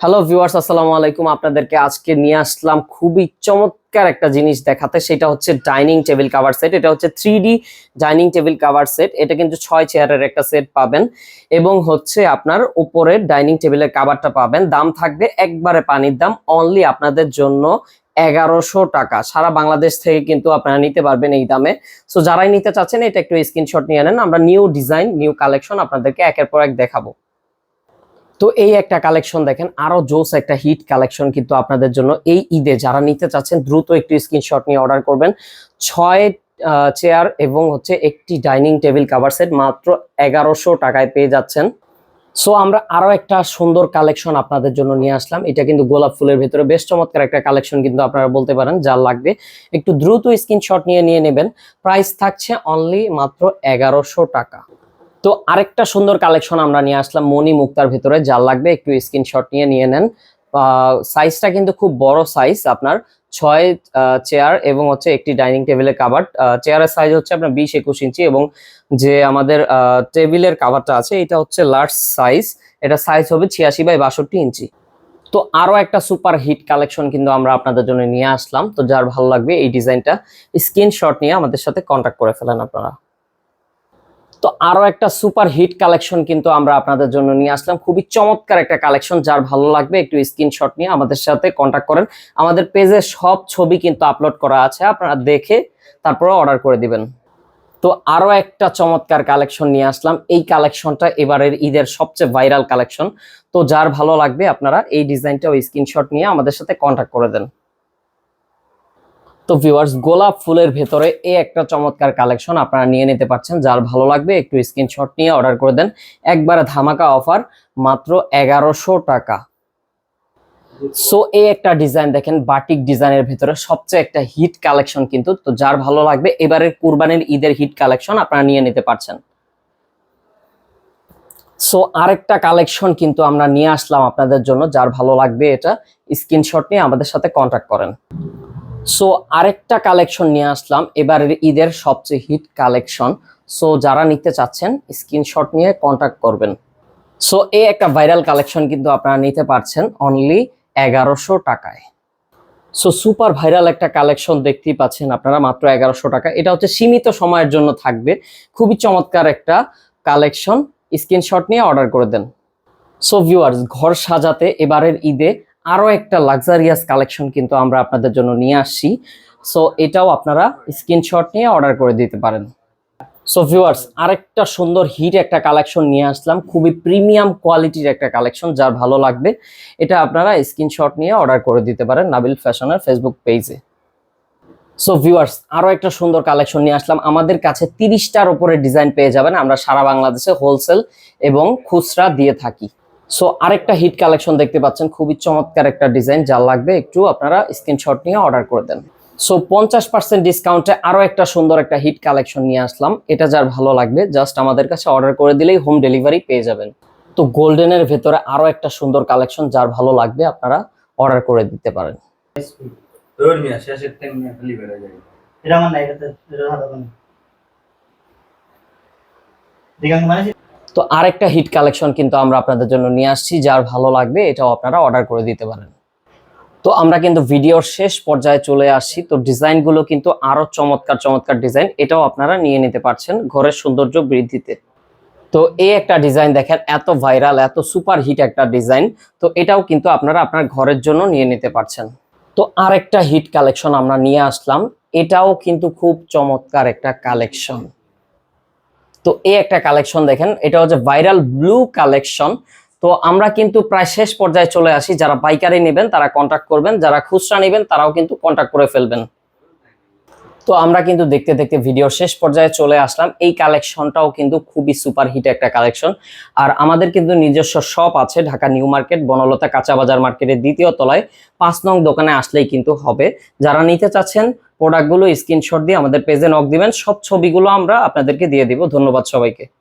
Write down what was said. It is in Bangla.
হ্যালো ভিউয়ার্স, আসসালামু আলাইকুম। আপনাদেরকে আজকে নিয়ে আসলাম খুবই চমৎকার একটা জিনিস দেখাতে। সেটা হচ্ছে ডাইনিং টেবিল কভার সেট। এটা হচ্ছে 3D dining table cover set. এটা কিন্তু 6 চেয়ারের একটা সেট পাবেন এবং হচ্ছে আপনার উপরে ডাইনিং টেবিলের কভারটা পাবেন। দাম থাকবে একবারে পানির দাম, অনলি আপনাদের জন্য 1100 টাকা। সারা বাংলাদেশ থেকে কিন্তু আপনারা নিতে পারবেন এই দামে। সো যারাই নিতে চাচ্ছেন এটা একটু স্ক্রিনশট নিয়ে নেন। আমরা নিউ ডিজাইন, নিউ কালেকশন আপনাদেরকে একের পর এক দেখাবো। তো এই একটা কালেকশন দেখেন, আরো জোস একটা হিট কালেকশন কিন্তু আপনাদের জন্য এই ঈদে। যারা নিতে চাচ্ছেন দ্রুত একটু স্ক্রিনশট নিয়ে অর্ডার করবেন। 6 চেয়ার এবং হচ্ছে একটি ডাইনিং টেবিল কভার সেট মাত্র 1100 টাকায় পেয়ে যাচ্ছেন। সো আমরা আরো একটা সুন্দর কালেকশন আপনাদের জন্য নিয়ে আসলাম। এটা কিন্তু গোলাপ ফুলের ভেতরে বেশ চমৎকার একটা কালেকশন কিন্তু আপনারা বলতে পারেন। যার লাগবে একটু দ্রুত স্ক্রিনশট নিয়ে নেবেন। প্রাইস থাকছে অনলি মাত্র 1100 টাকা। তো আরেকটা সুন্দর কালেকশন আমরা নিয়ে আসলাম মনি মুক্তার ভিতরে। যার লাগবে একটু স্ক্রিনশট নিয়ে নেন। সাইজটা কিন্তু খুব বড় সাইজ, আপনার 6 চেয়ার এবং হচ্ছে একটি ডাইনিং টেবিলের কাভার। চেয়ারের সাইজ হচ্ছে আপনার 20-21 ইঞ্চি এবং যে আমাদের টেবিলের কাভারটা আছে এটা হচ্ছে লার্জ সাইজ। এটা সাইজ হবে 86/62 ইঞ্চি। তো আরো একটা সুপার হিট কালেকশন কিন্তু আমরা আপনাদের জন্য নিয়ে আসলাম। তো যার ভালো লাগবে এই ডিজাইনটা স্ক্রিনশট নিয়ে আমাদের সাথে কন্ট্যাক্ট করে ফেলেন আপনারা। তো আরো একটা সুপার হিট কালেকশন কিন্তু আমরা আপনাদের জন্য নিয়ে আসলাম, খুবই চমৎকার একটা কালেকশন। যার ভালো লাগবে একটু স্ক্রিনশট নিয়ে আমাদের সাথে কন্ট্যাক্ট করেন। আমাদের পেজে সব ছবি কিন্তু আপলোড করা আছে, আপনারা দেখে তারপরে অর্ডার করে দিবেন। তো আরো একটা চমৎকার কালেকশন নিয়ে আসলাম। এই কালেকশনটা এবারের ঈদের সবচেয়ে ভাইরাল কালেকশন। তো যার ভালো লাগবে আপনারা এই ডিজাইনটা ও স্ক্রিনশট নিয়ে আমাদের সাথে কন্ট্যাক্ট করে দেন। তো ভিউয়ার্স, গোলাপ ফুলের ভেতরে এই একটা চমৎকার কালেকশন আপনারা নিয়ে নিতে পারছেন। যার ভালো লাগবে একটু স্ক্রিনশট নিয়ে অর্ডার করে দেন। একবারে ধামাকা অফার, মাত্র 1100 টাকা। সো এই একটা ডিজাইন দেখেন, বাটিক ডিজাইনের ভেতরে সবচেয়ে একটা হিট কালেকশন কিন্তু। তো যার ভালো লাগবে এবারের কুরবানির ঈদের হিট কালেকশন আপনারা নিয়ে নিতে পারছেন। সো আরেকটা কালেকশন কিন্তু আমরা নিয়ে আসলাম আপনাদের জন্য। যার ভালো লাগবে এটা স্ক্রিনশট নিয়ে আমাদের সাথে কন্ট্যাক্ট করেন। সো আরেকটা কালেকশন নিয়ে আসলাম, এবারের ঈদের সবচেয়ে হিট কালেকশন। সো যারা নিতে চাচ্ছেন স্ক্রিনশট নিয়ে কন্ট্যাক্ট করবেন। সো এই একটা ভাইরাল কালেকশন কিন্তু আপনারা নিতে পারছেন অনলি 1100 টাকায়। সো সুপার ভাইরাল একটা কালেকশন দেখতেই পাচ্ছেন আপনারা, মাত্র 1100 টাকা। এটা হচ্ছে সীমিত সময়ের জন্য থাকবে, খুবই চমৎকার একটা কালেকশন। স্ক্রিনশট নিয়ে অর্ডার করে দেন। সো ভিউয়ার্স, ঘর সাজাতে এবারের ঈদে আরো একটা লাক্সারিয়াস কালেকশন কিন্তু আমরা আপনাদের জন্য নিয়ে আসছি। সো এটাও আপনারা স্ক্রিনশট নিয়ে অর্ডার করে দিতে পারেন। সো ভিউয়ার্স, আরেকটা সুন্দর হিট একটা কালেকশন নিয়ে আসলাম, খুবই প্রিমিয়াম কোয়ালিটির একটা কালেকশন। যার ভালো লাগবে এটা আপনারা স্ক্রিনশট নিয়ে অর্ডার করে দিতে পারেন নাবিল ফ্যাশনের ফেসবুক পেজে। সো ভিউয়ার্স, আরো একটা সুন্দর কালেকশন নিয়ে আসলাম। আমাদের কাছে 30টার উপরে ডিজাইন পেয়ে যাবেন। আমরা সারা বাংলাদেশে হোলসেল এবং খুচরা দিয়ে থাকি। সো আরেকটা হিট কালেকশন দেখতে পাচ্ছেন, খুবই চমৎকার একটা ডিজাইন। যা লাগবে একটু আপনারা স্ক্রিনশট নিয়ে অর্ডার করে দেন। সো 50% ডিসকাউন্টে আরো একটা সুন্দর একটা হিট কালেকশন নিয়ে আসলাম। এটা যার ভালো লাগবে জাস্ট আমাদের কাছে অর্ডার করে দিলেই হোম ডেলিভারি পেয়ে যাবেন। তো গোল্ডেনের ভেতরে আরো একটা সুন্দর কালেকশন, যার ভালো লাগবে আপনারা অর্ডার করে দিতে পারেন। তো আরেকটা হিট কালেকশন কিন্তু আমরা আপনাদের জন্য নিয়ে আসছি। যার ভালো লাগবে এটাও আপনারা অর্ডার করে দিতে পারেন। তো আমরা কিন্তু ভিডিওর শেষ পর্যায়ে চলে আসছি। তো ডিজাইনগুলো কিন্তু আরো চমৎকার চমৎকার ডিজাইন, এটাও আপনারা নিয়ে নিতে পারছেন ঘরের সৌন্দর্য বৃদ্ধিতে। তো এই একটা ডিজাইন দেখেন, এত ভাইরাল এত সুপার হিট একটা ডিজাইন। তো এটাও কিন্তু আপনারা আপনার ঘরের জন্য নিয়ে নিতে পারছেন। তো আরেকটা হিট কালেকশন আমরা নিয়ে আসলাম, এটাও কিন্তু খুব চমৎকার একটা কালেকশন। তো এই একটা কালেকশন দেখেন, এটা হচ্ছে ভাইরাল ব্লু কালেকশন। তো আমরা কিন্তু প্রায় শেষ পর্যায়ে চলে আসি। যারা পাইকারি নেবেন তারা কন্ট্যাক্ট করবেন, যারা খুচরা নেবেন তারাও কিন্তু কন্ট্যাক্ট করে ফেলবেন। তো আমরা কিন্তু দেখতে দেখতে ভিডিও শেষ পর্যায়ে চলে আসলাম। এই কালেকশনটাও কিন্তু খুবই সুপার হিট একটা কালেকশন। আর আমাদের কিন্তু নিজস্ব শপ আছে ঢাকা নিউ মার্কেট, বনলতা কাঁচা বাজার মার্কেটের 2য় তলায় 5 নং দোকানে আসলেই কিন্তু হবে। যারা নিতে চাচ্ছেন প্রোডাক্টগুলো স্ক্রিনশট দিয়ে আমাদের পেজে নক দিবেন, সব ছবিগুলো আমরা আপনাদেরকে দিয়ে দিব। ধন্যবাদ সবাইকে।